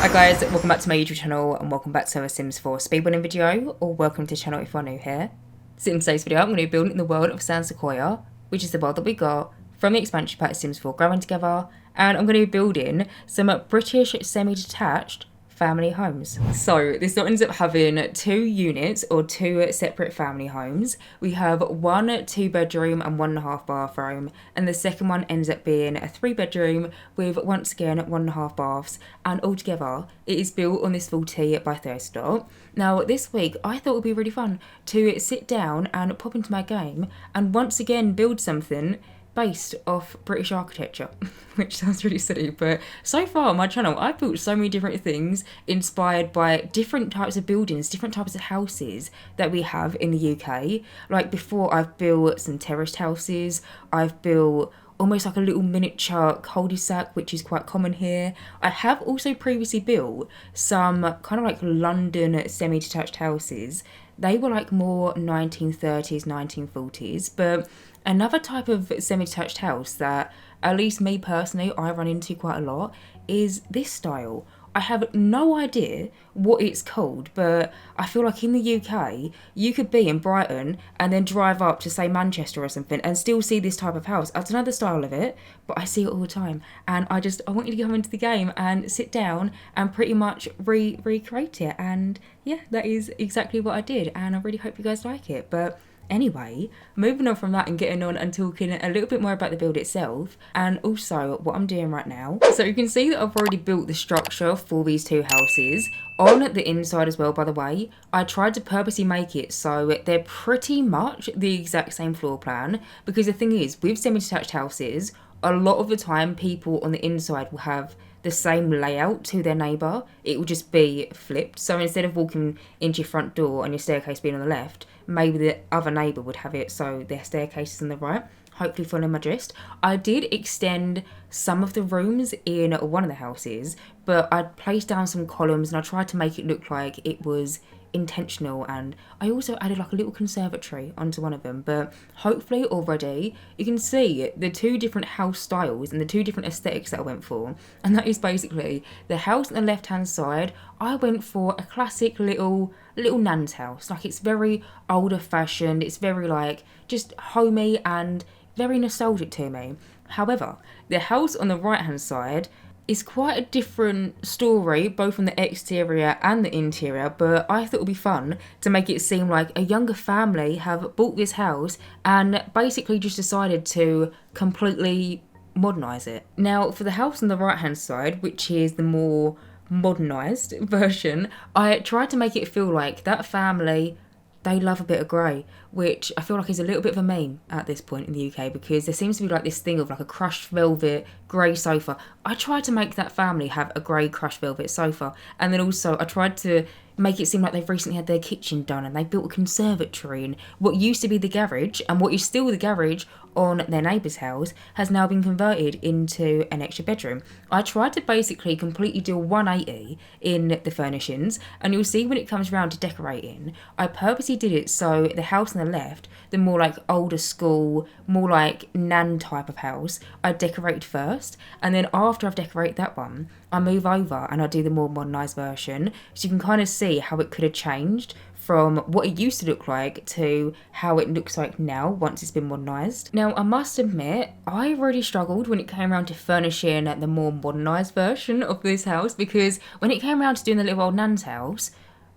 Hi guys, welcome back to my YouTube channel and welcome back to a Sims 4 speedrunning video, or welcome to the channel if you're new here. So in today's video I'm going to be building the world of Sequoia, which is the world that we got from the expansion pack Sims 4 Growing Together, and I'm going to be building some British semi-detached family homes. So this lot ends up having 2 units or 2 separate family homes. We have 1 2-bedroom and 1.5 bathroom, and the second one ends up being a 3-bedroom with once again 1.5 baths, and altogether it is built on this full T by Lovestruck. Now this week I thought it would be really fun to sit down and pop into my game and once again build something based off British architecture, which sounds really silly, but so far on my channel I've built so many different things inspired by different types of buildings, different types of houses that we have in the UK. Like before I've built some terraced houses, I've built almost like a little miniature cul-de-sac, which is quite common here. I have also previously built some kind of like London semi-detached houses. They were like more 1930s, 1940s, but another type of semi-detached house that, at least me personally, I run into quite a lot is this style. I have no idea what it's called, but I feel like in the UK, you could be in Brighton and then drive up to, say, Manchester or something and still see this type of house. I don't know the style of it, but I see it all the time. And I want you to come into the game and sit down and pretty much recreate it. And yeah, that is exactly what I did. And I really hope you guys like it. But anyway, moving on from that and getting on and talking a little bit more about the build itself and also what I'm doing right now. So you can see that I've already built the structure for these 2 houses. On the inside as well, by the way, I tried to purposely make it so they're pretty much the exact same floor plan, because the thing is, with semi-detached houses, a lot of the time people on the inside will have the same layout to their neighbour. It will just be flipped. So instead of walking into your front door and your staircase being on the left, maybe the other neighbour would have it so their staircase is on the right. Hopefully following my gist. I did extend some of the rooms in one of the houses, but I placed down some columns and I tried to make it look like it was intentional, and I also added like a little conservatory onto one of them. But hopefully already you can see the 2 different house styles and the 2 different aesthetics that I went for, and that is basically the house on the left hand side. I went for a classic little nan's house. Like, it's very older fashioned, it's very like just homey and very nostalgic to me. However, the house on the right hand side is quite a different story, both from the exterior and the interior, but I thought it would be fun to make it seem like a younger family have bought this house and basically just decided to completely modernise it. Now, for the house on the right hand side, which is the more modernised version, I tried to make it feel like that family, they love a bit of grey, which I feel like is a little bit of a meme at this point in the UK, because there seems to be like this thing of like a crushed velvet grey sofa. I tried to make that family have a grey crushed velvet sofa, and then also I tried to make it seem like they've recently had their kitchen done and they built a conservatory, and what used to be the garage and what is still the garage on their neighbour's house has now been converted into an extra bedroom. I tried to basically completely do a 180 in the furnishings, and you'll see when it comes around to decorating, I purposely did it so the house on the left, the more like older school, more like nan type of house, I decorate first, and then after I've decorated that one, I move over and I do the more modernised version, so you can kind of see how it could have changed from what it used to look like to how it looks like now once it's been modernised. Now, I must admit, I really struggled when it came around to furnishing the more modernised version of this house, because when it came around to doing the little old nan's house,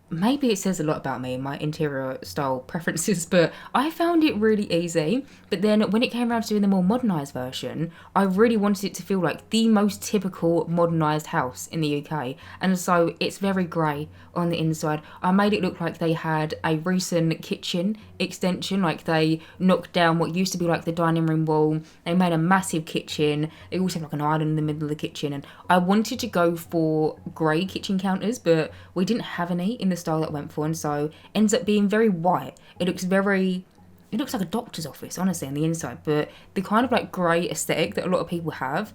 maybe it says a lot about me and my interior style preferences, but I found it really easy. But then when it came around to doing the more modernised version, I really wanted it to feel like the most typical modernised house in the UK. And so it's very grey on the inside. I made it look like they had a recent kitchen extension, like they knocked down what used to be like the dining room wall. They made a massive kitchen. They also have like an island in the middle of the kitchen. And I wanted to go for grey kitchen counters, but we didn't have any in the style that I went for, and so ends up being very white. It looks like a doctor's office, honestly, on the inside, but the kind of like grey aesthetic that a lot of people have,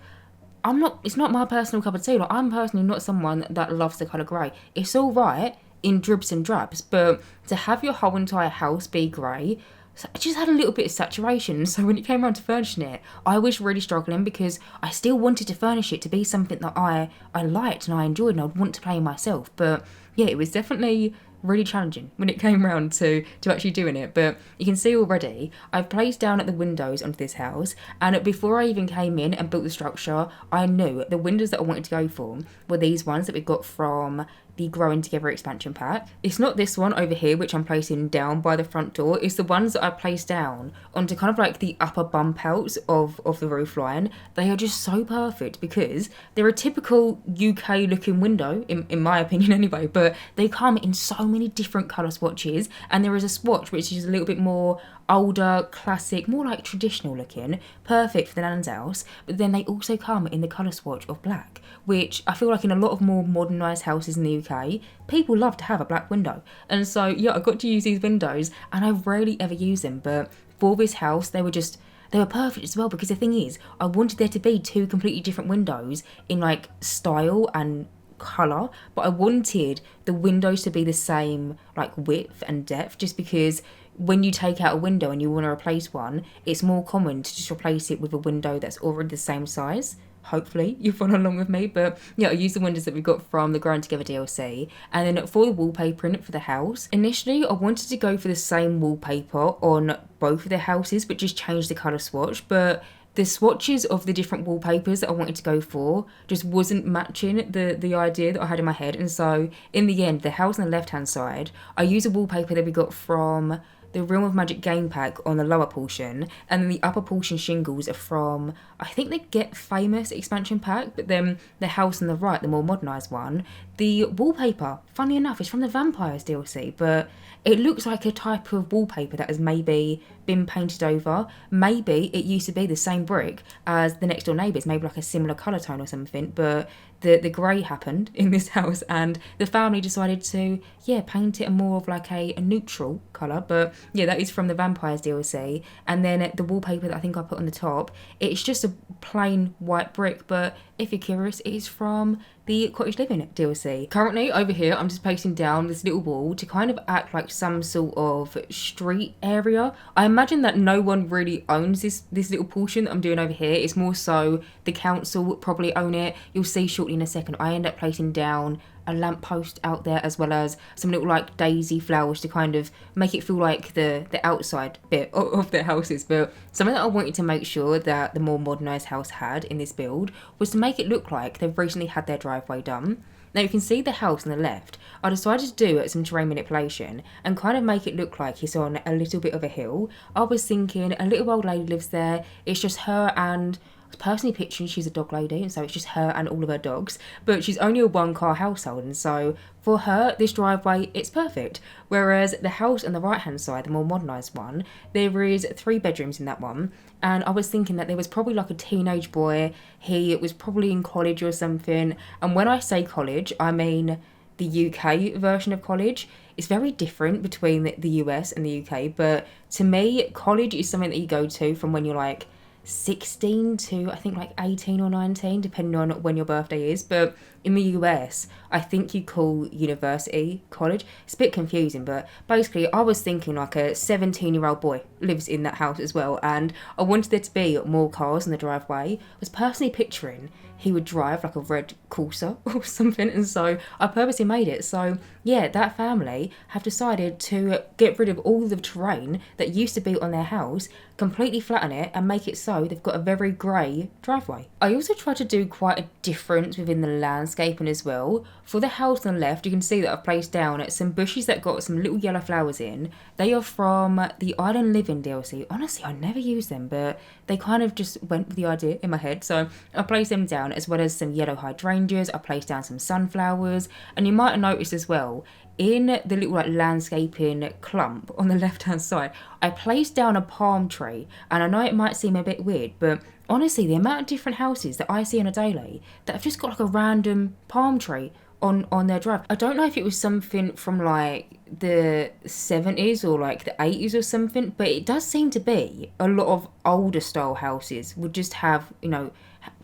it's not my personal cup of tea. Like, I'm personally not someone that loves the colour grey. It's all right in dribs and drabs, but to have your whole entire house be grey, So I just had a little bit of saturation. So when it came around to furnishing it, I was really struggling because I still wanted to furnish it to be something that I liked and I enjoyed and I'd want to play myself. But yeah, it was definitely really challenging when it came around to actually doing it. But you can see already I've placed down at the windows onto this house, and before I even came in and built the structure, I knew the windows that I wanted to go for were these ones that we got from the Growing Together expansion pack. It's not this one over here which I'm placing down by the front door, it's the ones that I placed down onto kind of like the upper bump outs of the roof line. They are just so perfect because they're a typical UK looking window in my opinion anyway, but they come in so many different colour swatches, and there is a swatch which is a little bit more older, classic, more like traditional looking, perfect for the Nan's house, but then they also come in the colour swatch of black, which I feel like in a lot of more modernised houses in the UK, people love to have a black window. And so yeah, I got to use these windows and I rarely ever use them, but for this house they were perfect as well, because the thing is, I wanted there to be two completely different windows in like style and colour, but I wanted the windows to be the same like width and depth, just because when you take out a window and you want to replace one, it's more common to just replace it with a window that's already the same size. Hopefully you follow along with me. But yeah, I used the windows that we got from the Growing Together DLC. And then for the wallpapering for the house, initially I wanted to go for the same wallpaper on both of the houses, but just change the colour swatch. But the swatches of the different wallpapers that I wanted to go for just wasn't matching the idea that I had in my head. And so in the end, the house on the left hand side, I used a wallpaper that we got from the Realm of Magic game pack on the lower portion, and then the upper portion shingles are from, I think, the Get Famous expansion pack, but then the house on the right, the more modernised one, the wallpaper, funny enough, is from the Vampires DLC, but it looks like a type of wallpaper that has maybe been painted over. Maybe it used to be the same brick as the next door neighbours, maybe like a similar colour tone or something, but the grey happened in this house and the family decided to, paint it a more of like a neutral colour. But yeah, that is from the Vampires DLC. And then the wallpaper that I think I put on the top, it's just a plain white brick, but if you're curious, it is from the Cottage Living DLC. Currently over here, I'm just placing down this little wall to kind of act like some sort of street area. I imagine that no one really owns this little portion that I'm doing over here. It's more so the council would probably own it. You'll see shortly in a second, I end up placing down a lamppost out there, as well as some little like daisy flowers to kind of make it feel like the outside bit of their houses. But something that I wanted to make sure that the more modernised house had in this build was to make it look like they've recently had their driveway done. Now you can see the house on the left. I decided to do some terrain manipulation and kind of make it look like it's on a little bit of a hill. I was thinking a little old lady lives there. It's just her and, I was personally picturing she's a dog lady, and so it's just her and all of her dogs, but she's only a one car household, and so for her this driveway, it's perfect. Whereas the house on the right hand side, the more modernised one, there is 3 bedrooms in that one, and I was thinking that there was probably like a teenage boy, he was probably in college or something. And when I say college, I mean the UK version of college. It's very different between the US and the UK, but to me, college is something that you go to from when you're like 16 to I think like 18 or 19, depending on when your birthday is. But in the US, I think you call university college. It's a bit confusing, but basically I was thinking like a 17-year-old boy lives in that house as well, and I wanted there to be more cars in the driveway. I was personally picturing he would drive like a red Corsa or something, and so I purposely made it. So yeah, that family have decided to get rid of all the terrain that used to be on their house, completely flatten it and make it so they've got a very grey driveway. I also tried to do quite a difference within the landscaping as well. For the house on the left, you can see that I've placed down some bushes that got some little yellow flowers in. They are from the Island Living DLC. Honestly, I never use them, but they kind of just went with the idea in my head, so I placed them down, as well as some yellow hydrangeas. I placed down some sunflowers, and you might have noticed as well, in the little like landscaping clump on the left hand side, I placed down a palm tree. And I know it might seem a bit weird, but honestly, the amount of different houses that I see on a daily that have just got like a random palm tree on their drive. I don't know if it was something from like the 70s or like the 80s or something, but it does seem to be a lot of older style houses would just have, you know,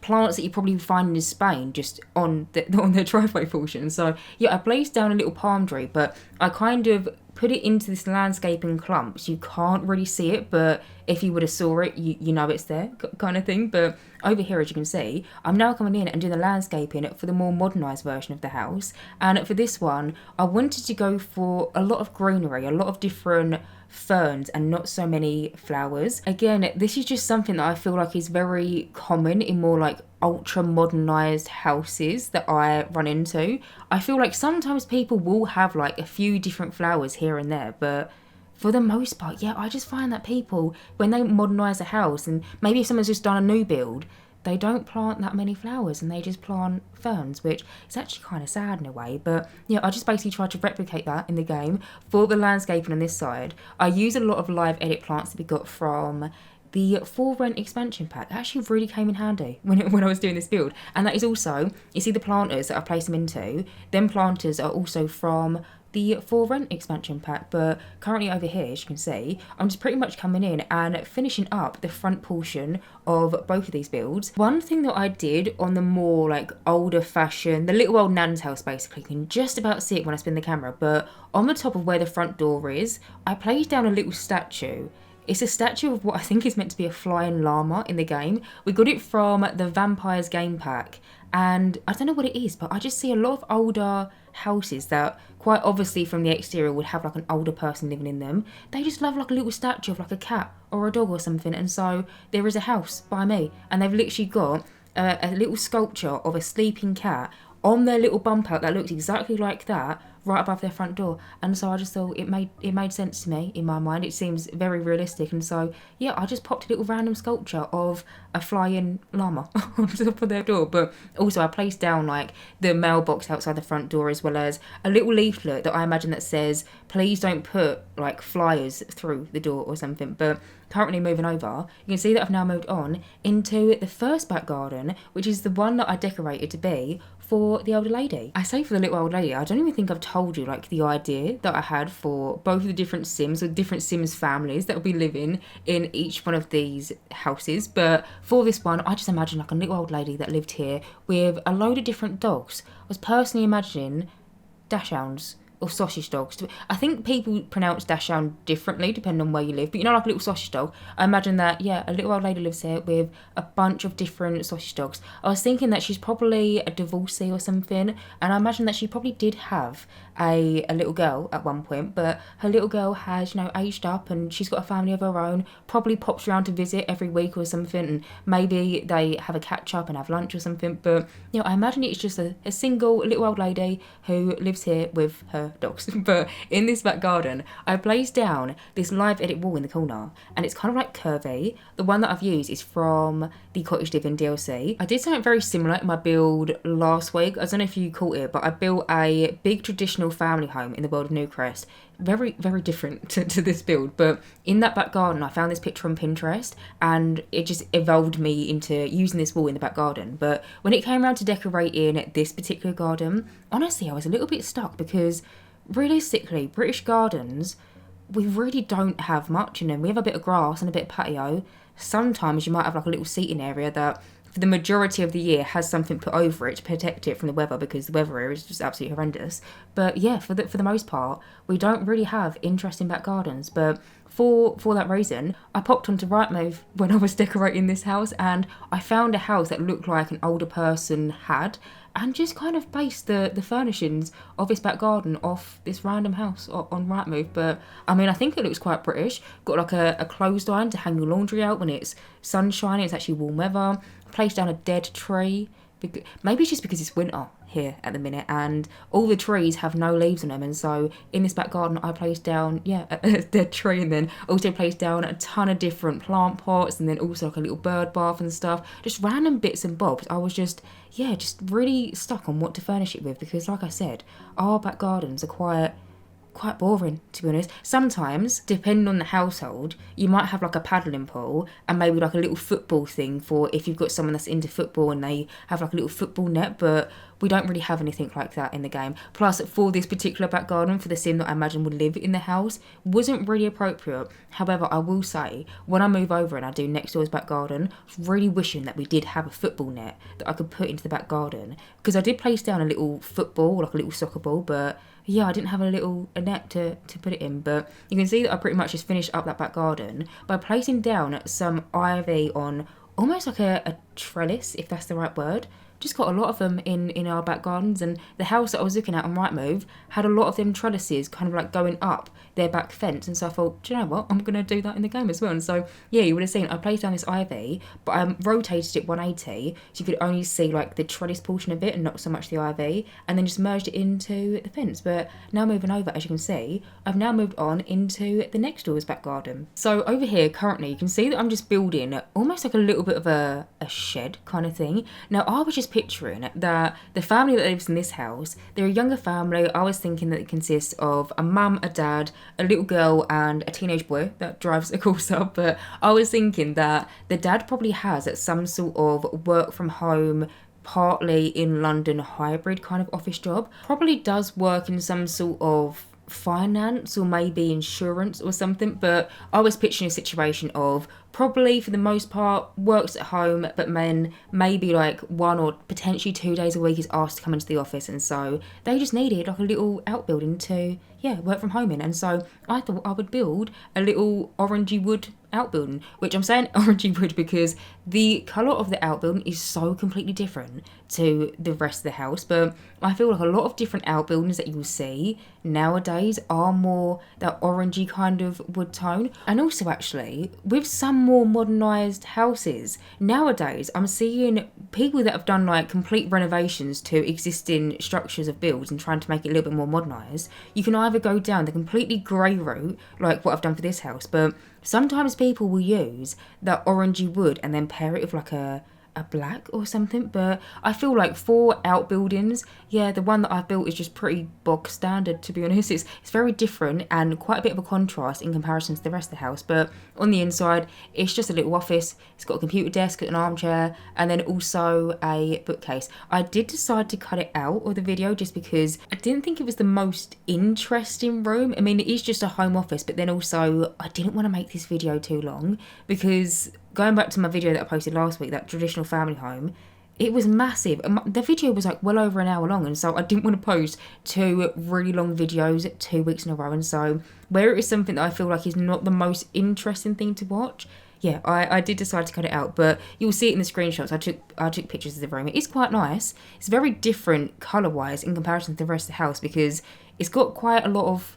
plants that you probably find in Spain just on their driveway portion. So yeah, I placed down a little palm tree, but I kind of put it into this landscaping clumps. You can't really see it, but if you would have saw it, you know it's there, kind of thing. But over here, as you can see, I'm now coming in and doing the landscaping for the more modernised version of the house. And for this one, I wanted to go for a lot of greenery, a lot of different ferns and not so many flowers. Again, this is just something that I feel like is very common in more like ultra modernized houses that I run into. I feel like sometimes people will have like a few different flowers here and there, but for the most part, yeah, I just find that people, when they modernise a house, and maybe if someone's just done a new build, they don't plant that many flowers and they just plant ferns, which is actually kind of sad in a way. But yeah, I just basically tried to replicate that in the game for the landscaping on this side. I use a lot of live edit plants that we got from the For Rent expansion pack. It actually really came in handy when I was doing this build. And that is also, you see the planters that I placed them into, them planters are also from the For Rent expansion pack. But currently over here, as you can see, I'm just pretty much coming in and finishing up the front portion of both of these builds. One thing that I did on the more like older fashion, the little old nan's house basically, you can just about see it when I spin the camera, but on the top of where the front door is, I placed down a little statue. It's a statue of what I think is meant to be a flying llama in the game. We got it from the Vampires game pack, and I don't know what it is, but I just see a lot of older houses that quite obviously from the exterior would have like an older person living in them. They just love like a little statue of like a cat or a dog or something, and so there is a house by me, and they've literally got a little sculpture of a sleeping cat on their little bump out that looks exactly like that right above their front door. And so I just thought it made sense to me in my mind. It seems very realistic, and so yeah, I just popped a little random sculpture of a flying llama on top of their door. But also I placed down like the mailbox outside the front door, as well as a little leaflet that I imagine that says please don't put like flyers through the door or something. But currently moving over, you can see that I've now moved on into the first back garden, which is the one that I decorated to be for the older lady. I say for the little old lady, I don't even think I've told you like the idea that I had for both of the different Sims or different Sims families that will be living in each one of these houses. But for this one, I just imagined like a little old lady that lived here with a load of different dogs. I was personally imagining dachshunds or sausage dogs. I think people pronounce dachshund differently depending on where you live, but you know, like a little sausage dog. I imagine that, yeah, a little old lady lives here with a bunch of different sausage dogs. I was thinking that she's probably a divorcee or something, and I imagine that she probably did have a little girl at one point, but her little girl has, you know, aged up and she's got a family of her own, probably pops around to visit every week or something, and maybe they have a catch up and have lunch or something. But you know, I imagine it's just a single little old lady who lives here with her dogs. But in this back garden, I placed down this live edit wall in the corner, and it's kind of like curvy. The one that I've used is from the Cottage Living DLC. I did something very similar in my build last week. I don't know if you caught it, but I built a big traditional family home in the world of Newcrest. Very, very different to this build, but in that back garden I found this picture on Pinterest and it just evolved me into using this wall in the back garden. But when it came around to decorating this particular garden, honestly I was a little bit stuck, because realistically British gardens, we really don't have much in them. We have a bit of grass and a bit of patio. Sometimes you might have like a little seating area that for the majority of the year has something put over it to protect it from the weather, because the weather here is just absolutely horrendous. But yeah, for the most part, we don't really have interesting back gardens. But for that reason, I popped onto Rightmove when I was decorating this house, and I found a house that looked like an older person had, and just kind of based the furnishings of this back garden off this random house on Rightmove. But I mean, I think it looks quite British. Got like a clothesline to hang your laundry out when it's sunshiny, it's actually warm weather. Placed down a dead tree. Maybe it's just because it's winter here at the minute and all the trees have no leaves on them, and so in this back garden I placed down a dead tree, and then also placed down a ton of different plant pots, and then also like a little bird bath and stuff, just random bits and bobs. I was just really stuck on what to furnish it with, because like I said, our back gardens are quite boring, to be honest. Sometimes, depending on the household, you might have like a paddling pool and maybe like a little football thing for if you've got someone that's into football and they have like a little football net. But we don't really have anything like that in the game. Plus, for this particular back garden, for the sim that I imagine would live in the house, wasn't really appropriate. However, I will say, when I move over and I do next door's back garden, really wishing that we did have a football net that I could put into the back garden, because I did place down a little football, like a little soccer ball, but yeah, I didn't have a net to put it in. But you can see that I pretty much just finished up that back garden by placing down some ivy on almost like a trellis, if that's the right word. Just got a lot of them in our back gardens, and the house that I was looking at on Rightmove had a lot of them trellises kind of like going up their back fence, and so I thought, do you know what, I'm going to do that in the game as well. And so yeah, you would have seen I placed down this ivy, but I rotated it 180 so you could only see like the trellis portion of it and not so much the ivy, and then just merged it into the fence. But now moving over, as you can see, I've now moved on into the next door's back garden. So over here currently you can see that I'm just building almost like a little bit of a shed kind of thing. Now I was just picturing that the family that lives in this house, they're a younger family. I was thinking that it consists of a mum, a dad, a little girl and a teenage boy that drives a Corsa. But I was thinking that the dad probably has some sort of work from home, partly in London hybrid kind of office job. Probably does work in some sort of finance or maybe insurance or something, but I was picturing a situation of probably for the most part works at home, but then maybe like 1 or potentially 2 days a week is asked to come into the office, and so they just needed like a little outbuilding to work from home in. And so I thought I would build a little orangey wood outbuilding, which I'm saying orangey wood because the colour of the outbuilding is so completely different to the rest of the house. But I feel like a lot of different outbuildings that you will see nowadays are more that orangey kind of wood tone. And also actually with some more modernised houses nowadays, I'm seeing people that have done like complete renovations to existing structures of builds and trying to make it a little bit more modernised. You can either go down the completely grey route like what I've done for this house, but sometimes people will use that orangey wood and then pair it with like a black or something. But I feel like for outbuildings, the one that I've built is just pretty bog standard, to be honest. It's very different and quite a bit of a contrast in comparison to the rest of the house. But on the inside, it's just a little office. It's got a computer desk, an armchair, and then also a bookcase. I did decide to cut it out of the video just because I didn't think it was the most interesting room. I mean, it is just a home office, but then also I didn't want to make this video too long because going back to my video that I posted last week, that traditional family home, it was massive. The video was like well over an hour long, and so I didn't want to post 2 really long videos 2 weeks in a row. And so where it is something that I feel like is not the most interesting thing to watch, I did decide to cut it out. But you'll see it in the screenshots. I took pictures of the room. It is quite nice. It's very different colour-wise in comparison to the rest of the house because it's got quite a lot of,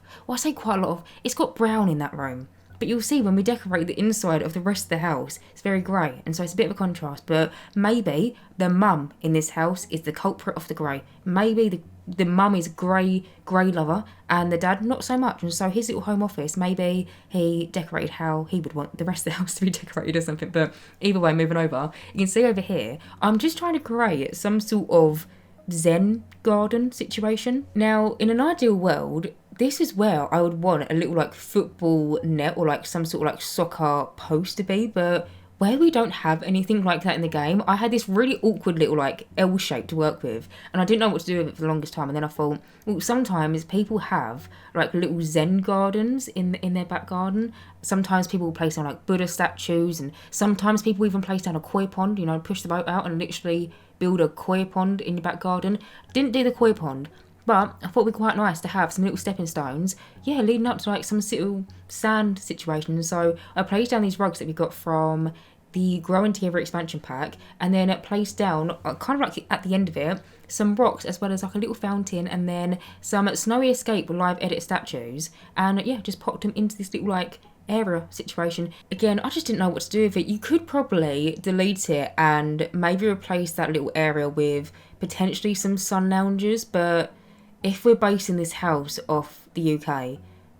it's got brown in that room. But you'll see when we decorate the inside of the rest of the house, it's very grey, and so it's a bit of a contrast. But maybe the mum in this house is the culprit of the grey. Maybe the mum is a grey lover, and the dad not so much. And so his little home office, maybe he decorated how he would want the rest of the house to be decorated or something. But either way, moving over, you can see over here, I'm just trying to create some sort of Zen garden situation. Now, in an ideal world, this is where I would want a little like football net or like some sort of like soccer post to be, but where we don't have anything like that in the game, I had this really awkward little like L shape to work with, and I didn't know what to do with it for the longest time. And then I thought, well, sometimes people have like little Zen gardens in their back garden. Sometimes people will place down like Buddha statues, and sometimes people even place down a koi pond, push the boat out and literally build a koi pond in your back garden. Didn't do the koi pond, but I thought it'd be quite nice to have some little stepping stones, leading up to like some little sand situation. And so I placed down these rugs that we got from the Growing Together expansion pack, and then placed down, kind of like at the end of it, some rocks as well as like a little fountain, and then some Snowy Escape live edit statues, and just popped them into this little like area situation. Again, I just didn't know what to do with it. You could probably delete it and maybe replace that little area with potentially some sun lounges, but if we're basing this house off the UK,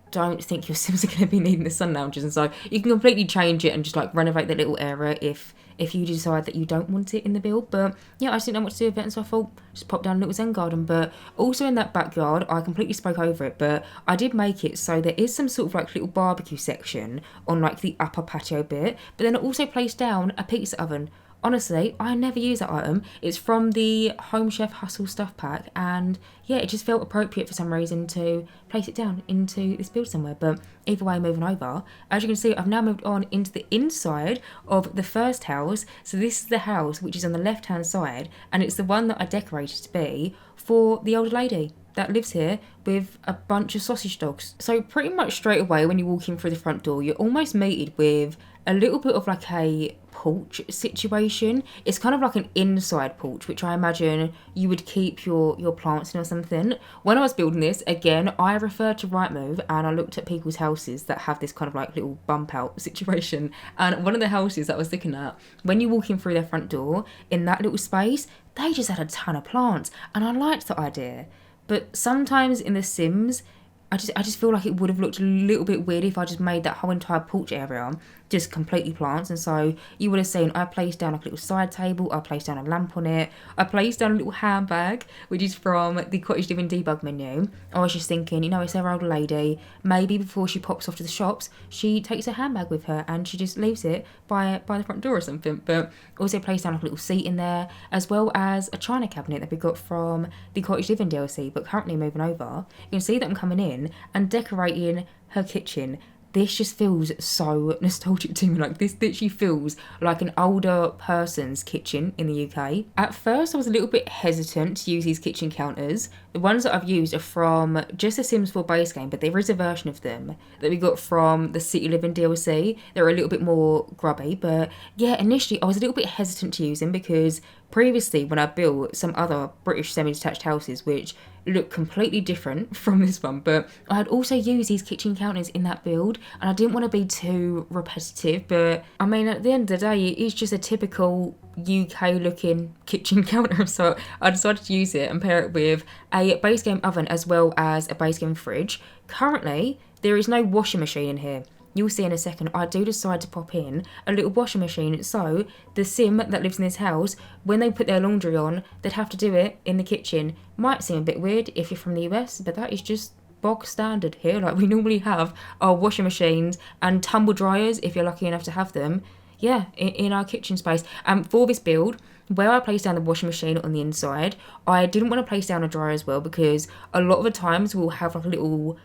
don't think your Sims are going to be needing the sun lounges. And so you can completely change it and just like renovate that little area if you decide that you don't want it in the build. But I just didn't know what to do with it, and so I thought just pop down a little Zen garden. But also in that backyard, I completely spoke over it, but I did make it so there is some sort of like little barbecue section on like the upper patio bit, but then I also placed down a pizza oven. honestly, I never use that item. It's from the Home Chef Hustle Stuff Pack, and yeah, it just felt appropriate for some reason to place it down into this build somewhere. But either way, moving over, as you can see, I've now moved on into the inside of the first house. So this is the house which is on the left hand side, and it's the one that I decorated to be for the older lady that lives here with a bunch of sausage dogs. So pretty much straight away when you walk in through the front door, you're almost mated with a little bit of like a porch situation. It's kind of like an inside porch, which I imagine you would keep your plants in or something. When I was building this, again, I referred to Rightmove and I looked at people's houses that have this kind of like little bump out situation. And one of the houses that I was looking at, when you walk in through their front door, in that little space, they just had a ton of plants. And I liked the idea. But sometimes in The Sims, I just feel like it would have looked a little bit weird if I just made that whole entire porch area just completely plants. And so you would have seen I placed down like a little side table, I placed down a lamp on it, I placed down a little handbag, which is from the Cottage Living debug menu. I was just thinking, you know, it's our older lady, maybe before she pops off to the shops, she takes her handbag with her and she just leaves it by the front door or something. But also placed down like a little seat in there, as well as a china cabinet that we got from the Cottage Living DLC. But currently moving over, you can see that I'm coming in and decorating her kitchen. This just feels so nostalgic to me. Like, this literally feels like an older person's kitchen in the UK. At first, I was a little bit hesitant to use these kitchen counters. The ones that I've used are from just the Sims 4 base game, but there is a version of them that we got from the City Living DLC. They're a little bit more grubby, but yeah, initially I was a little bit hesitant to use them because previously when I built some other British semi-detached houses, which look completely different from this one, but I had also used these kitchen counters in that build and I didn't want to be too repetitive. But I mean, at the end of the day, it's just a typical UK looking kitchen counter, so I decided to use it and pair it with a base game oven as well as a base game fridge. Currently there is no washing machine in here. You'll see in a second, I do decide to pop in a little washing machine, so the sim that lives in this house, when they put their laundry on, they'd have to do it in the kitchen. Might seem a bit weird if you're from the US, but that is just bog standard here. Like, we normally have our washing machines and tumble dryers, if you're lucky enough to have them, yeah, in our kitchen space. And for this build, where I placed down the washing machine on the inside, I didn't want to place down a dryer as well, because a lot of the times we'll have like a little,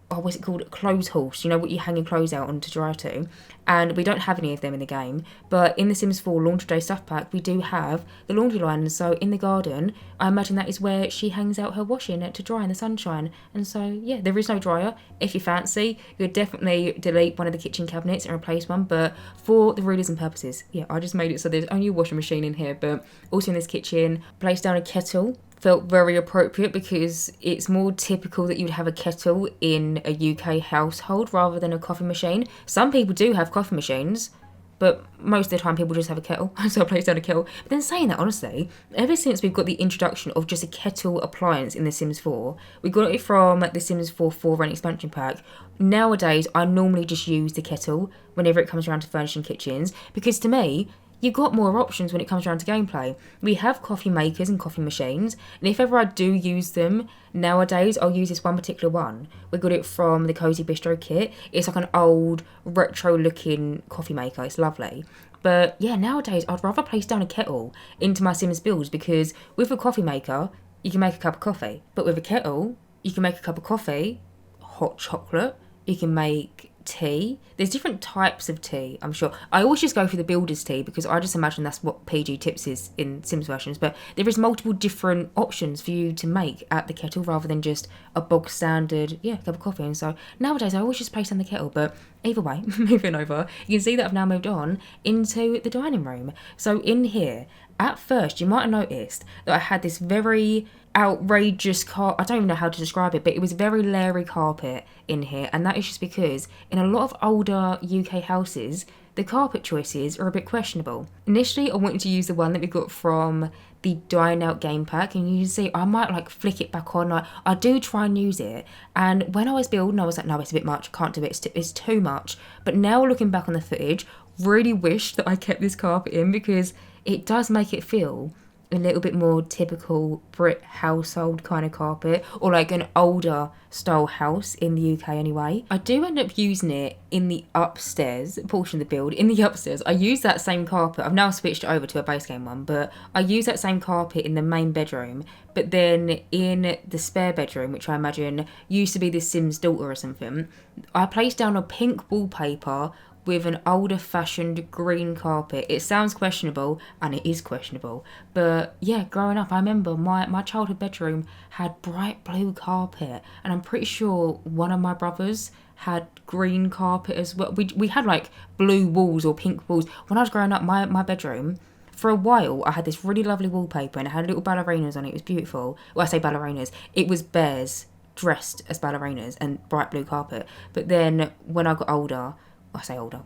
what's it called, clothes horse, you know, what you hang your clothes out on to dry to, and we don't have any of them in the game. But in the Sims 4 Laundry Day Stuff Pack, we do have the laundry line, and so in the garden, I imagine that is where she hangs out her washing to dry in the sunshine. And so yeah, there is no dryer. If you fancy, you could definitely delete one of the kitchen cabinets and replace one, but for the realism purposes, yeah, I just made it so there's only a washing machine in here. But also in this kitchen, placed down a kettle. Felt very appropriate because it's more typical that you'd have a kettle in a UK household rather than a coffee machine. Some people do have coffee machines, but most of the time people just have a kettle, so I placed down a kettle. But then saying that, honestly, ever since we've got the introduction of just a kettle appliance in The Sims 4, we got it from The Sims 4 4 expansion pack. Nowadays, I normally just use the kettle whenever it comes around to furnishing kitchens, because to me, you've got more options when it comes around to gameplay. We have coffee makers and coffee machines, and if ever I do use them, nowadays I'll use this one particular one. We got it from the Cozy Bistro kit. It's like an old retro looking coffee maker. It's lovely. But yeah, nowadays I'd rather place down a kettle into my Sims builds, because with a coffee maker you can make a cup of coffee, but with a kettle you can make a cup of coffee, hot chocolate, you can make tea. There's different types of tea, I'm sure. I always just go for the builder's tea because I just imagine that's what PG Tips is in Sims versions, but there is multiple different options for you to make at the kettle rather than just a bog standard, cup of coffee. And so nowadays I always just place on the kettle. But either way, moving over, you can see that I've now moved on into the dining room. So in here, at first you might have noticed that I had this very outrageous I don't even know how to describe it, but it was a very leery carpet in here, and that is just because in a lot of older UK houses the carpet choices are a bit questionable. Initially I wanted to use the one that we got from the Dine Out game pack, and you can see I might like flick it back on. I do try and use it, and when I was building I was like, no, it's a bit much, can't do it, it's too much. But now looking back on the footage, really wish that I kept this carpet in because it does make it feel a little bit more typical Brit household kind of carpet, or like an older style house in the UK anyway. I do end up using it in the upstairs portion of the build. In the upstairs, I use that same carpet. I've now switched it over to a base game one, but I use that same carpet in the main bedroom. But then in the spare bedroom, which I imagine used to be the Sim's daughter or something, I placed down a pink wallpaper with an older fashioned green carpet. It sounds questionable, and it is questionable, but yeah, growing up I remember my childhood bedroom had bright blue carpet, and I'm pretty sure one of my brothers had green carpet as well. We had like blue walls or pink walls. When I was growing up, my bedroom, for a while I had this really lovely wallpaper and it had little ballerinas on it. It was beautiful. Well, I say ballerinas, it was bears dressed as ballerinas and bright blue carpet. But then when I got older,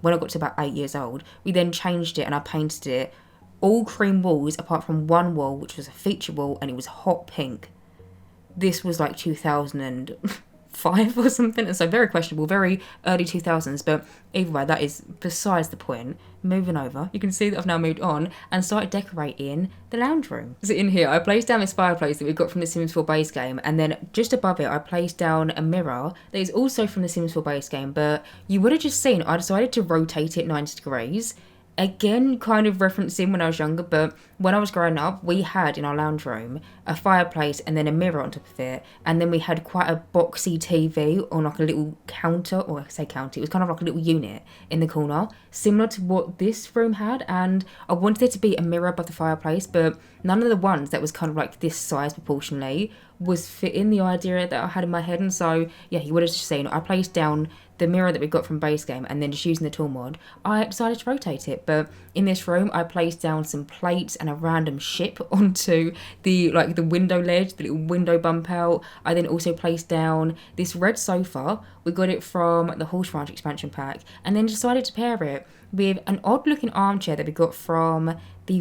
when I got to about 8 years old, we then changed it and I painted it all cream walls apart from one wall, which was a feature wall, and it was hot pink. This was like 2005 or something, and so very questionable, very early 2000s, but either way, that is besides the point. Moving over, you can see that I've now moved on and started decorating the lounge room. So in here, I placed down this fireplace that we got from the Sims 4 base game, and then just above it, I placed down a mirror that is also from the Sims 4 base game, but you would have just seen, I decided to rotate it 90 degrees. Again, kind of referencing when I was younger, but when I was growing up, we had in our lounge room a fireplace and then a mirror on top of it, and then we had quite a boxy TV on like a little counter, or I say counter, it was kind of like a little unit in the corner, similar to what this room had, and I wanted there to be a mirror above the fireplace, but none of the ones that was kind of like this size proportionally was fitting the idea that I had in my head, and so yeah, you would have just seen, I placed down the mirror that we got from base game, and then just using the tool mod, I decided to rotate it. But in this room, I placed down some plates and a random ship onto the window ledge, the little window bump out. I then also placed down this red sofa. We got it from the Horse Ranch expansion pack, and then decided to pair it with an odd looking armchair that we got from the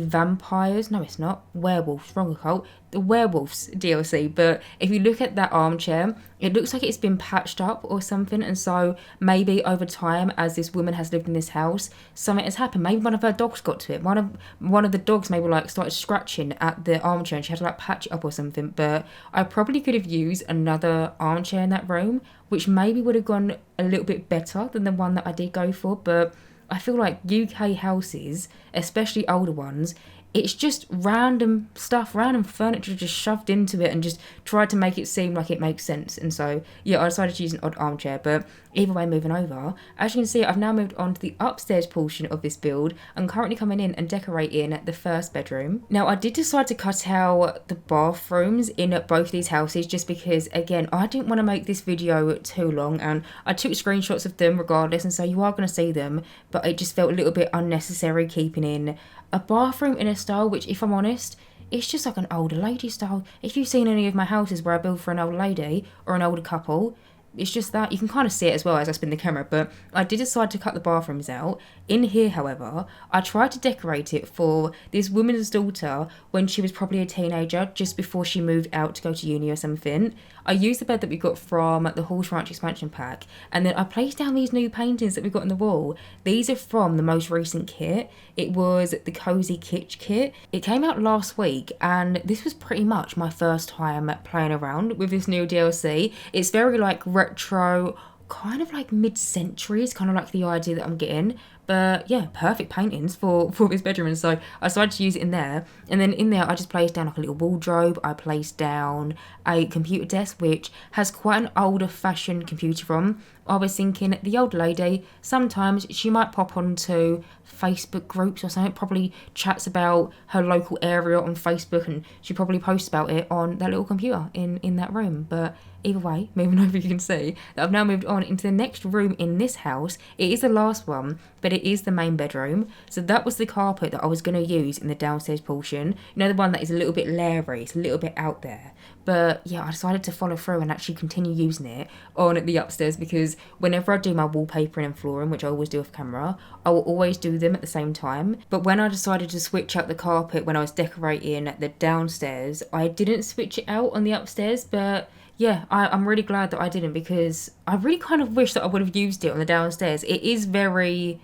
Werewolves, wrong account, the Werewolves DLC. But if you look at that armchair, it looks like it's been patched up or something, and so maybe over time, as this woman has lived in this house, something has happened. Maybe one of her dogs got to it. One of the dogs maybe like started scratching at the armchair and she had to like patch it up or something. But I probably could have used another armchair in that room, which maybe would have gone a little bit better than the one that I did go for. But I feel like UK houses, especially older ones, it's just random stuff, random furniture just shoved into it and just tried to make it seem like it makes sense. And so, yeah, I decided to use an odd armchair. But either way, moving over, as you can see, I've now moved on to the upstairs portion of this build. I'm currently coming in and decorating the first bedroom. Now, I did decide to cut out the bathrooms in both these houses just because, again, I didn't want to make this video too long, and I took screenshots of them regardless, and so you are going to see them, but it just felt a little bit unnecessary keeping in a bathroom in a style which, if I'm honest, it's just like an older lady style. If you've seen any of my houses where I build for an old lady or an older couple, it's just that. You can kind of see it as well as I spin the camera, but I did decide to cut the bathrooms out. In here, however, I tried to decorate it for this woman's daughter when she was probably a teenager, just before she moved out to go to uni or something. I used the bed that we got from the Horse Ranch expansion pack, and then I placed down these new paintings that we got on the wall. These are from the most recent kit. It was the Cozy Kitsch kit. It came out last week, and this was pretty much my first time playing around with this new DLC. It's very like retro, kind of like mid-century is kind of like the idea that I'm getting. But yeah, perfect paintings for this bedroom, and so I decided to use it in there. And then in there I just placed down like a little wardrobe. I placed down a computer desk which has quite an older fashioned computer from. I was thinking the old lady, sometimes she might pop onto Facebook groups or something, probably chats about her local area on Facebook, and she probably posts about it on that little computer in that room. But either way, moving over, you can see that I've now moved on into the next room in this house. It is the last one, but it is the main bedroom. So that was the carpet that I was going to use in the downstairs portion. You know, the one that is a little bit leery, it's a little bit out there. But yeah, I decided to follow through and actually continue using it on the upstairs, because whenever I do my wallpapering and flooring, which I always do off camera, I will always do them at the same time. But when I decided to switch out the carpet when I was decorating the downstairs, I didn't switch it out on the upstairs. But yeah, I'm really glad that I didn't, because I really kind of wish that I would have used it on the downstairs. It is very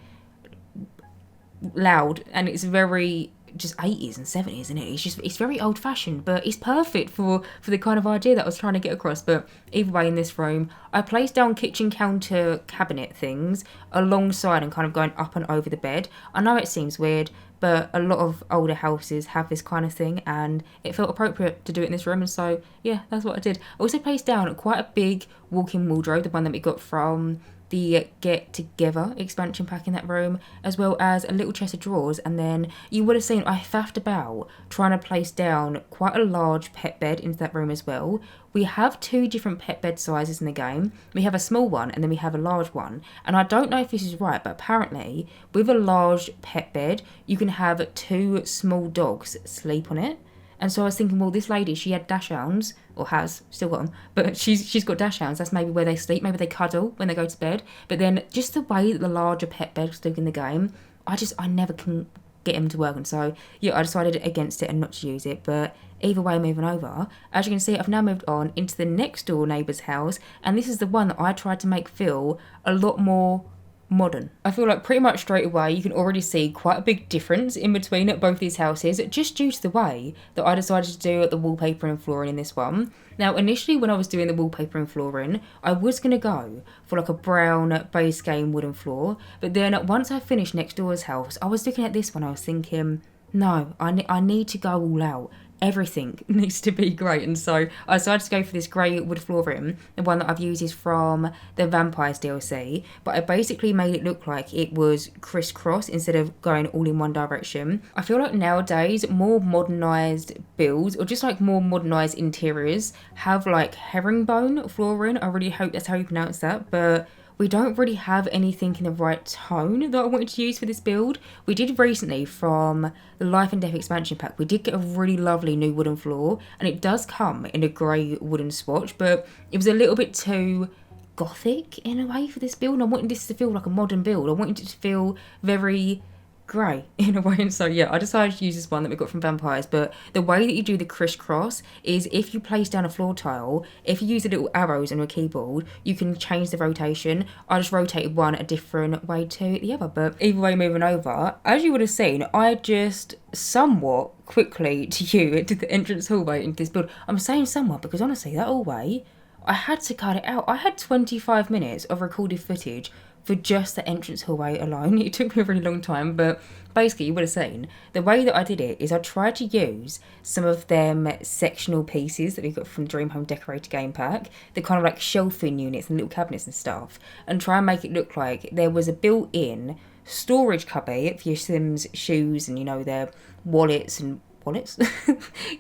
loud and it's very just 80s and 70s, isn't it? It's very old fashioned, but it's perfect for the kind of idea that I was trying to get across. But either way, in this room, I placed down kitchen counter cabinet things alongside and kind of going up and over the bed. I know it seems weird, but a lot of older houses have this kind of thing, and it felt appropriate to do it in this room, and so yeah, that's what I did. I also placed down quite a big walk-in wardrobe, the one that we got from the Get Together expansion pack in that room, as well as a little chest of drawers. And then you would have seen I faffed about trying to place down quite a large pet bed into that room as well. We have 2 different pet bed sizes in the game. We have a small one and then we have a large one, and I don't know if this is right, but apparently with a large pet bed you can have 2 small dogs sleep on it. And so I was thinking, well, this lady, she had dachshunds, or has, still got them, but she's got dachshunds. That's maybe where they sleep. Maybe they cuddle when they go to bed. But then just the way that the larger pet beds look in the game, I never can get him to work. And so, yeah, I decided against it and not to use it. But either way, moving over, as you can see, I've now moved on into the next door neighbour's house. And this is the one that I tried to make feel a lot more modern. I feel like pretty much straight away you can already see quite a big difference in between both these houses, just due to the way that I decided to do the wallpaper and flooring in this one. Now initially when I was doing the wallpaper and flooring, I was going to go for like a brown base game wooden floor, but then once I finished next door's house, I was looking at this one, I was thinking, no, I need to go all out. Everything needs to be great, and so I decided to go for this grey wood flooring. The one that I've used is from the Vampires DLC, but I basically made it look like it was crisscross instead of going all in one direction. I feel like nowadays more modernised builds, or just like more modernised interiors, have like herringbone flooring. I really hope that's how you pronounce that, but we don't really have anything in the right tone that I wanted to use for this build. We did recently from the Life and Death expansion pack, we did get a really lovely new wooden floor, and it does come in a grey wooden swatch, but it was a little bit too gothic in a way for this build. I wanted this to feel like a modern build. I wanted it to feel very grey in a way, and so yeah, I decided to use this one that we got from Vampires. But the way that you do the crisscross is if you place down a floor tile, if you use the little arrows on your keyboard, you can change the rotation. I just rotated one a different way to the other, but either way, moving over, as you would have seen, I just somewhat quickly to you did the entrance hallway into this build. I'm saying somewhat because honestly that hallway, I had to cut it out. I had 25 minutes of recorded footage for just the entrance hallway alone. It took me a really long time, but basically you would have seen the way that I did it is I tried to use some of them sectional pieces that we got from Dream Home Decorator game pack, the kind of like shelving units and little cabinets and stuff, and try and make it look like there was a built-in storage cubby for your Sims shoes and, you know, their wallets, you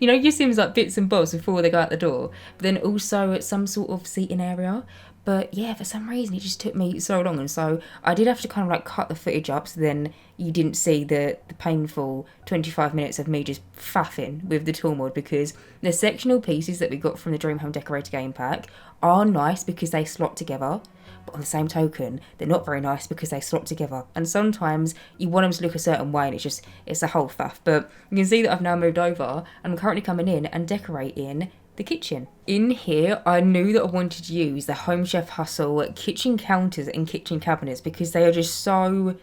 know, your Sims like bits and bobs before they go out the door, but then also some sort of seating area. But yeah, for some reason it just took me so long, and so I did have to kind of like cut the footage up so then you didn't see the painful 25 minutes of me just faffing with the tool mod, because the sectional pieces that we got from the Dream Home Decorator game pack are nice because they slot together, but on the same token they're not very nice because they slot together, and sometimes you want them to look a certain way and it's a whole faff. But you can see that I've now moved over and I'm currently coming in and decorating the kitchen. In here, I knew that I wanted to use the Home Chef Hustle kitchen counters and kitchen cabinets because they are just so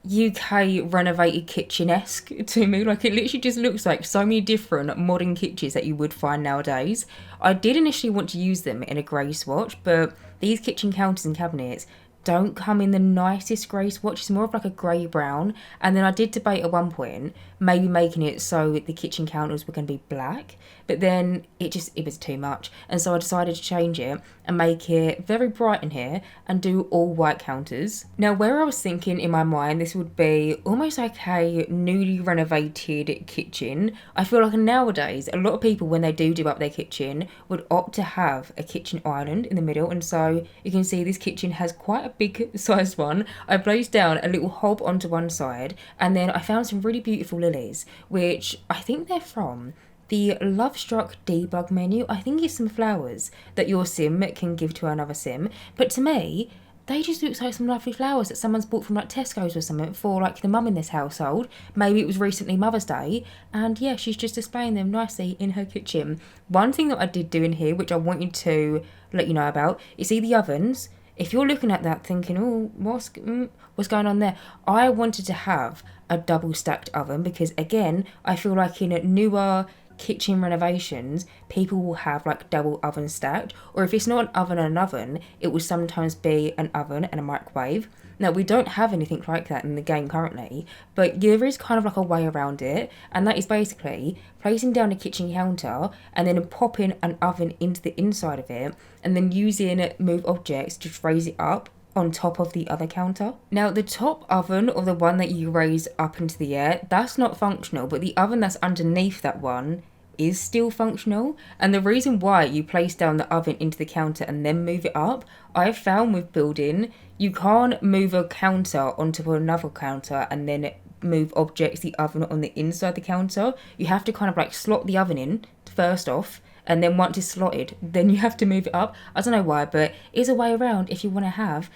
UK renovated kitchen-esque to me. Like, it literally just looks like so many different modern kitchens that you would find nowadays. I did initially want to use them in a grey swatch, but these kitchen counters and cabinets don't come in the nicest grey swatch. It's more of like a grey brown. And then I did debate at one point maybe making it so the kitchen counters were going to be black, but then it was too much, and so I decided to change it and make it very bright in here and do all white counters. Now, where I was thinking in my mind this would be almost like a newly renovated kitchen, I feel like nowadays a lot of people, when they do up their kitchen, would opt to have a kitchen island in the middle, and so you can see this kitchen has quite a big sized one. I placed down a little hob onto one side, and then I found some really beautiful lilies, which I think they're from the Lovestruck debug menu. I think it's some flowers that your sim can give to another sim, but to me they just look like some lovely flowers that someone's bought from like Tesco's or something for like the mum in this household. Maybe it was recently Mother's Day, and yeah, she's just displaying them nicely in her kitchen. One thing that I did do in here, which I want you to let you know about, you see the ovens? if you're looking at that thinking, oh, what's going on there? I wanted to have a double stacked oven because, again, I feel like in newer kitchen renovations, people will have like double oven stacked, or if it's not an oven and an oven, it will sometimes be an oven and a microwave. Now, we don't have anything like that in the game currently, but there is kind of like a way around it, and that is basically placing down a kitchen counter and then popping an oven into the inside of it, and then using move objects to raise it up on top of the other counter. Now, the top oven, or the one that you raise up into the air, that's not functional, but the oven that's underneath that one is still functional. And the reason why you place down the oven into the counter and then move it up, I've found with building, you can't move a counter onto another counter and then move objects, the oven on the inside the counter. You have to kind of like slot the oven in first off, and then once it's slotted, then you have to move it up. I don't know why, but it's a way around if you want to have,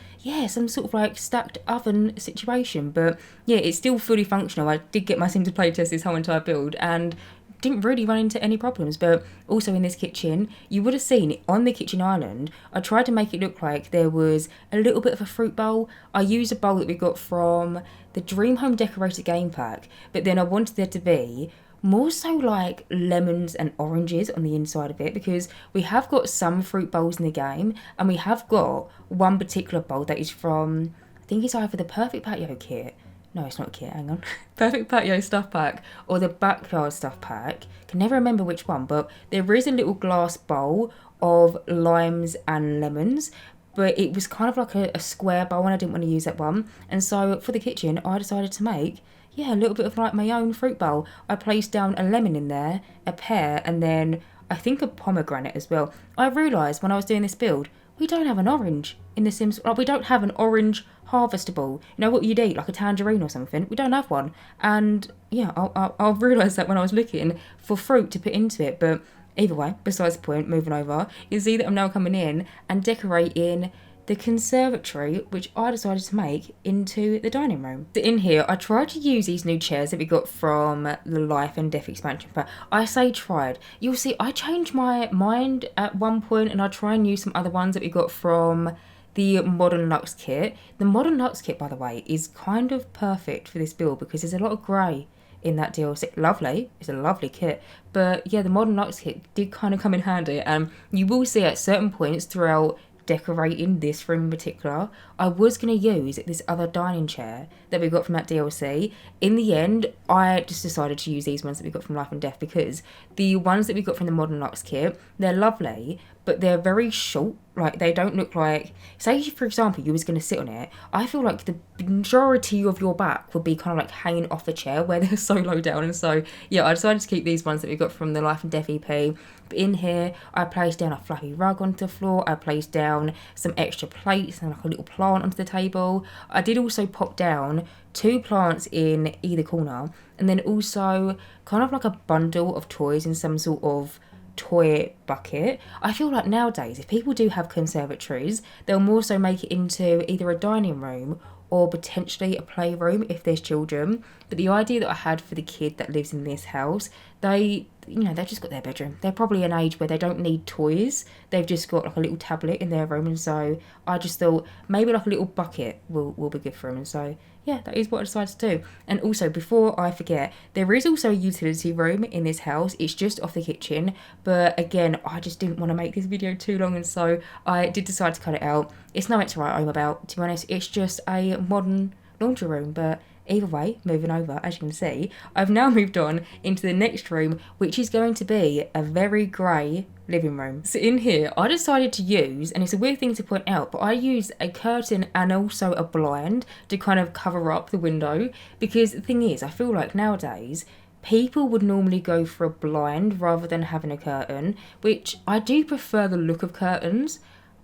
some sort of like stacked oven situation. But yeah, it's still fully functional. I did get my sim to play test this whole entire build and didn't really run into any problems. But also in this kitchen, you would have seen on the kitchen island, I tried to make it look like there was a little bit of a fruit bowl. I used a bowl that we got from the Dream Home Decorator game pack, but then I wanted there to be more so like lemons and oranges on the inside of it, because we have got some fruit bowls in the game, and we have got one particular bowl that is from, I think it's either the Perfect Patio kit. No, it's not a kit, hang on. Perfect Patio stuff pack or the Backyard stuff pack. Can never remember which one, but there is a little glass bowl of limes and lemons, but it was kind of like a square bowl and I didn't want to use that one. And so for the kitchen, I decided to make, a little bit of like my own fruit bowl. I placed down a lemon in there, a pear, and then I think a pomegranate as well. I realised when I was doing this build, we don't have an orange in The Sims. Like, we don't have an orange harvestable. You know what you'd eat, like a tangerine or something? We don't have one. And yeah, I realised that when I was looking for fruit to put into it. But either way, besides the point, moving over, you see that I'm now coming in and decorating the conservatory, which I decided to make into the dining room. So in here, I tried to use these new chairs that we got from the Life and Death expansion pack. I say tried. You'll see, I changed my mind at one point and I try and use some other ones that we got from the Modern Luxe kit. The Modern Luxe kit, by the way, is kind of perfect for this build because there's a lot of grey in that DLC. Lovely, it's a lovely kit, but yeah, the Modern Luxe kit did kind of come in handy, and you will see at certain points throughout decorating this room in particular, I was going to use this other dining chair that we got from that DLC. In the end, I just decided to use these ones that we got from Life and Death because the ones that we got from the Modern Luxe kit, they're lovely, but they're very short. Like, they don't look like, say for example you was going to sit on it, I feel like the majority of your back would be kind of like hanging off the chair where they're so low down. And so yeah, I decided to keep these ones that we got from the Life and Death EP. But in here, I placed down a fluffy rug onto the floor, I placed down some extra plates and like a little plant onto the table. I did also pop down 2 plants in either corner, and then also kind of like a bundle of toys in some sort of toy bucket. I feel like nowadays, if people do have conservatories, they'll more so make it into either a dining room or potentially a playroom if there's children. But the idea that I had for the kid that lives in this house, they've just got their bedroom. They're probably an age where they don't need toys. They've just got like a little tablet in their room, and so I just thought maybe like a little bucket will be good for them. And so yeah, that is what I decided to do. And also, before I forget, there is also a utility room in this house. It's just off the kitchen, but again, I just didn't want to make this video too long, and so I did decide to cut it out. It's nothing to write home about, to be honest. It's just a modern laundry room. But either way, moving over, as you can see, I've now moved on into the next room, which is going to be a very grey living room. So in here, I decided to use, and it's a weird thing to point out, but I used a curtain and also a blind to kind of cover up the window, because the thing is, I feel like nowadays, people would normally go for a blind rather than having a curtain, which I do prefer the look of curtains,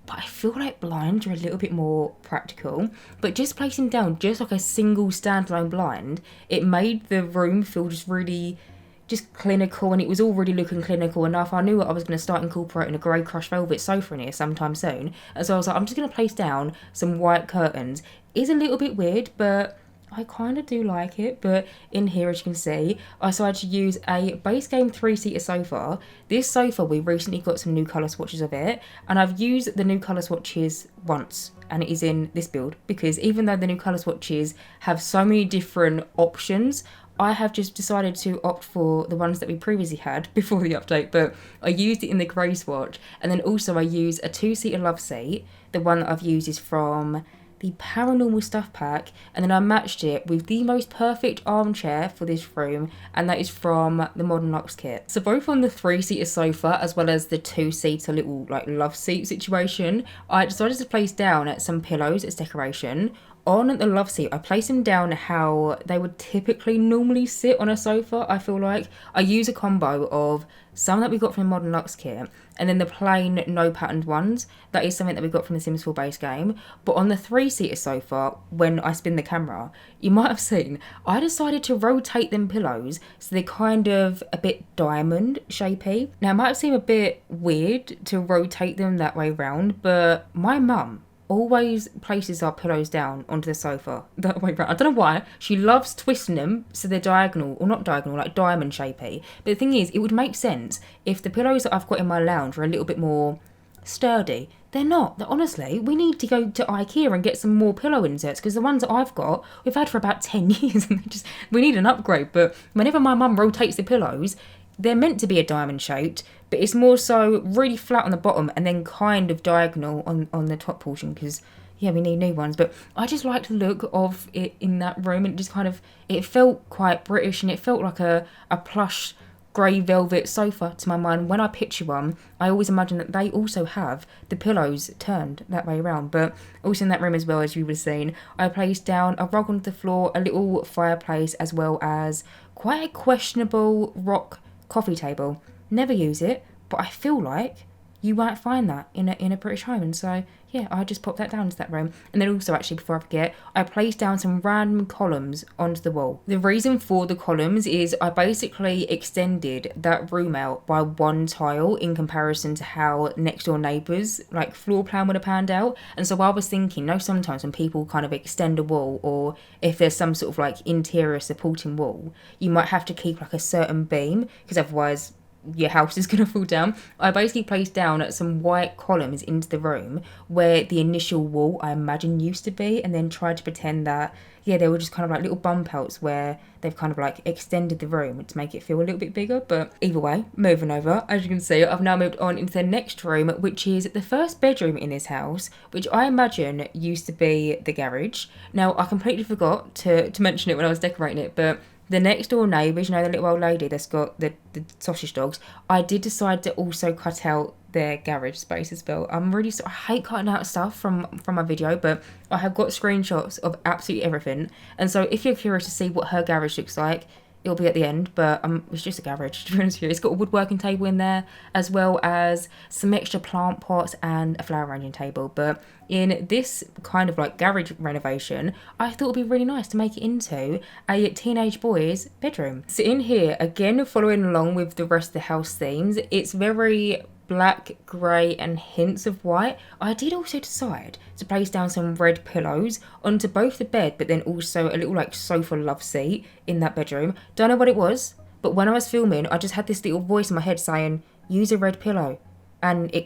but I feel like blinds are a little bit more practical. But just placing down just like a single standalone blind, it made the room feel just really just clinical, and it was already looking clinical enough. I knew I was going to start incorporating a grey crushed velvet sofa in here sometime soon, and so I was like, I'm just going to place down some white curtains. It's a little bit weird, but I kind of do like it, but in here, as you can see, I decided to use a base game 3-seater sofa. This sofa, we recently got some new colour swatches of it, and I've used the new colour swatches once, and it is in this build, because even though the new colour swatches have so many different options, I have just decided to opt for the ones that we previously had before the update, but I used it in the grey swatch, and then also I use a 2-seater love seat. The one that I've used is from the Paranormal Stuff pack, and then I matched it with the most perfect armchair for this room, and that is from the Modern Luxe kit. So both on the 3-seater sofa as well as the 2-seater little like love seat situation, I decided to place down some pillows as decoration. On the love seat, I place them down how they would typically normally sit on a sofa. I feel like I use a combo of some that we got from the Modern Luxe kit, and then the plain no patterned ones. That is something that we got from the Sims 4 base game. But on the 3-seater sofa, when I spin the camera, you might have seen I decided to rotate them pillows so they're kind of a bit diamond shapey. Now it might seem a bit weird to rotate them that way round, but my mum always places our pillows down onto the sofa that way round. I don't know why. She loves twisting them so they're diagonal, or not diagonal, like diamond shapey. But the thing is, it would make sense if the pillows that I've got in my lounge are a little bit more sturdy. They're not. Honestly, we need to go to IKEA and get some more pillow inserts, because the ones that I've got, we've had for about 10 years and we need an upgrade. But whenever my mum rotates the pillows, they're meant to be a diamond shaped, but it's more so really flat on the bottom and then kind of diagonal on the top portion, because yeah, we need new ones. But I just like the look of it in that room, and it just kind of, it felt quite British, and it felt like a plush grey velvet sofa to my mind. When I picture one, I always imagine that they also have the pillows turned that way around. But also in that room as well, as you would have seen, I placed down a rug onto the floor, a little fireplace, as well as quite a questionable rock coffee table. Never use it, but I feel like you might find that in a British home, and so yeah, I just popped that down into that room. And then also, actually, before I forget, I placed down some random columns onto the wall. The reason for the columns is I basically extended that room out by one tile in comparison to how next door neighbours like floor plan would have panned out. And so I was thinking, sometimes when people kind of extend a wall, or if there's some sort of like interior supporting wall, you might have to keep like a certain beam, because otherwise your house is going to fall down. I basically placed down some white columns into the room where the initial wall, I imagine, used to be, and then tried to pretend that, yeah, they were just kind of like little bump outs where they've kind of like extended the room to make it feel a little bit bigger. But either way, moving over, as you can see, I've now moved on into the next room, which is the first bedroom in this house, which I imagine used to be the garage. Now, I completely forgot to mention it when I was decorating it, but the next door neighbours, the little old lady that's got the sausage dogs, I did decide to also cut out their garage space as well. I hate cutting out stuff from my video, but I have got screenshots of absolutely everything. And so if you're curious to see what her garage looks like, it'll be at the end, but it's just a garage, to be honest with you. It's got a woodworking table in there, as well as some extra plant pots and a flower arranging table. But in this kind of like garage renovation, I thought it'd be really nice to make it into a teenage boy's bedroom. So in here, again, following along with the rest of the house themes, it's very black, grey and hints of white. I did also decide to place down some red pillows onto both the bed, but then also a little like sofa love seat in that bedroom. Don't know what it was, but when I was filming, I just had this little voice in my head saying, use a red pillow. And it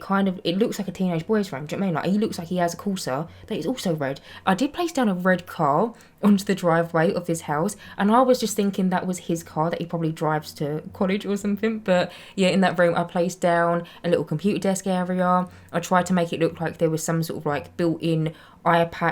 looks like a teenage boy's room. Do you know what I mean? Like, he looks like he has a Corsa that is also red. I did place down a red car onto the driveway of this house, and I was just thinking that was his car that he probably drives to college or something. But yeah, in that room, I placed down a little computer desk area. I tried to make it look like there was some sort of like built-in IKEA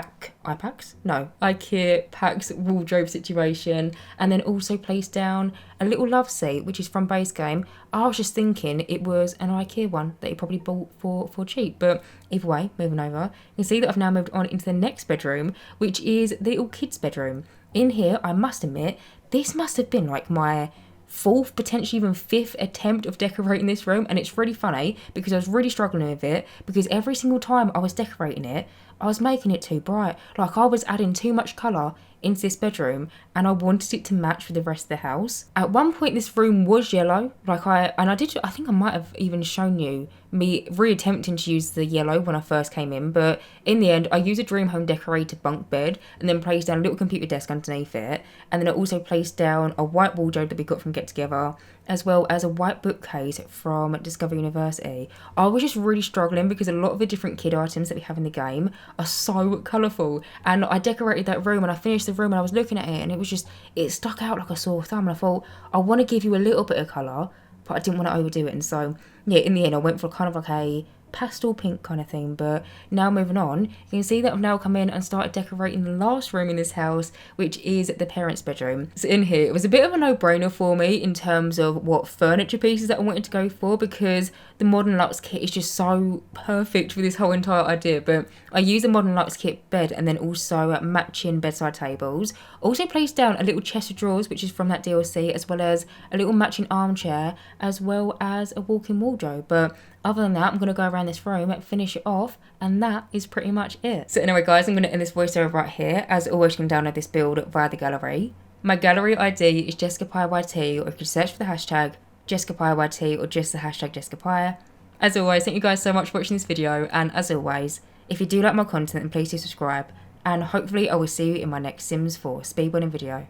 Pax wardrobe situation, and then also placed down a little love seat, which is from base game. I was just thinking it was an IKEA one that he probably bought for cheap. But either way, moving over, you can see that I've now moved on into the next bedroom, which is the little kids bedroom. In here, I must admit, this must have been like my fourth, potentially even fifth attempt of decorating this room, and it's really funny because I was really struggling with it, because every single time I was decorating it, I was making it too bright. Like, I was adding too much colour into this bedroom, and I wanted it to match with the rest of the house. At one point this room was yellow, I think I might have even shown you me reattempting to use the yellow when I first came in, but in the end I used a Dream Home Decorator bunk bed and then placed down a little computer desk underneath it, and then I also placed down a white wardrobe that we got from Get Together, as well as a white bookcase from Discover University. I was just really struggling because a lot of the different kid items that we have in the game are so colourful, and I decorated that room and I finished the room and I was looking at it and it stuck out like a sore thumb, and I thought, I want to give you a little bit of colour, but I didn't want to overdo it. And so yeah, in the end I went for kind of like a pastel pink kind of thing. But now moving on, you can see that I've now come in and started decorating the last room in this house, which is the parents' bedroom. So in here, it was a bit of a no-brainer for me in terms of what furniture pieces that I wanted to go for, because the Modern Luxe kit is just so perfect for this whole entire idea. But I use a Modern Luxe kit bed and then also matching bedside tables. Also placed down a little chest of drawers, which is from that DLC, as well as a little matching armchair, as well as a walk-in wardrobe. But other than that, I'm going to go around this room and finish it off, and that is pretty much it. So anyway guys, I'm going to end this voiceover right here. As always, you can download this build via the gallery. My gallery ID is JessicapieYT, or you can search for the hashtag JessicapieYT or just the hashtag Jessicapie. As always, thank you guys so much for watching this video, and as always, if you do like my content, then please do subscribe, and hopefully I will see you in my next Sims 4 speedrunning video.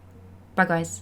Bye guys.